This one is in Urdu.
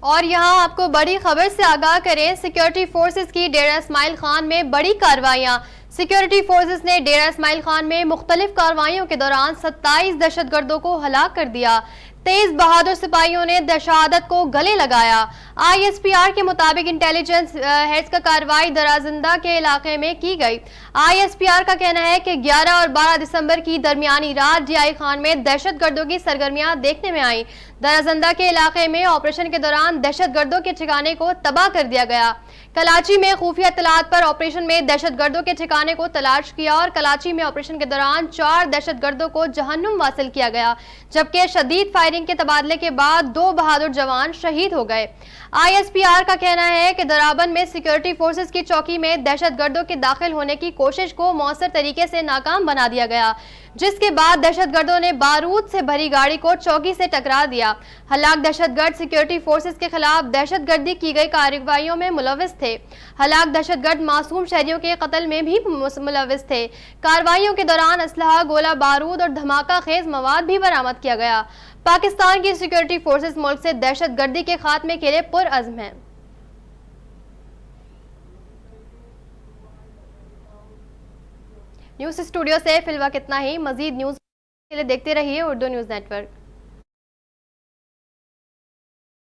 اور یہاں آپ کو بڑی خبر سے آگاہ کریں، سیکیورٹی فورسز کی ڈیرہ اسماعیل خان میں بڑی کارروائیاں۔ سیکیورٹی فورسز نے ڈیرہ اسماعیل خان میں مختلف کارروائیوں کے دوران 27 دہشت گردوں کو ہلاک کر دیا۔ 23 بہادر سپاہیوں نے شہادت کو گلے لگایا۔ آئی ایس پی آر کے مطابق انٹیلیجنس ہیڈز کا کارروائی درازندہ کے علاقے میں کی گئی۔ آئی ایس پی آر کا کہنا ہے کہ 11 اور 12 دسمبر کی درمیانی رات ڈی آئی خان میں دہشت گردوں کی سرگرمیاں دیکھنے میں آئیں۔ درازندہ کے علاقے میں آپریشن کے دوران دہشت گردوں کے ٹھکانے کو تباہ کر دیا گیا۔ کراچی میں خفیہ اطلاعات پر آپریشن میں دہشت گردوں کے ٹھکانے کو تلاش کیا اور کراچی میں آپریشن کے دوران 4 دہشت گردوں کو جہنم واصل کیا گیا، جبکہ شدید فائرنگ کے تبادلے کے بعد 2 بہادر جوان شہید ہو گئے۔ آئی ایس پی آر کا کہنا ہے کہ درابن میں سیکیورٹی فورسز کی چوکی میں دہشت گردوں کے داخل ہونے کی کوشش کو مؤثر طریقے سے ناکام بنا دیا گیا، جس کے بعد دہشت گردوں نے بارود سے بھری گاڑی کو چوکی سے ٹکرا دیا۔ ہلاک دہشت گرد سیکیورٹی فورسز کے خلاف دہشت گردی کی گئی کارروائیوں میں ملوث تھے۔ ہلاک دہشت گرد معصوم شہریوں کے قتل میں بھی ملوث تھے۔ کارروائیوں کے دوران اسلحہ، گولہ بارود اور دھماکہ خیز مواد بھی برآمد کیا گیا۔ پاکستان کی سیکیورٹی فورسز ملک سے دہشت گردی کے خاتمے کے لیے پرعزم ہیں۔ نیوز اسٹوڈیو سے فی الوقت اتنا ہی۔ مزید نیوز کے لیے دیکھتے رہیے اردو نیوز نیٹ ورک۔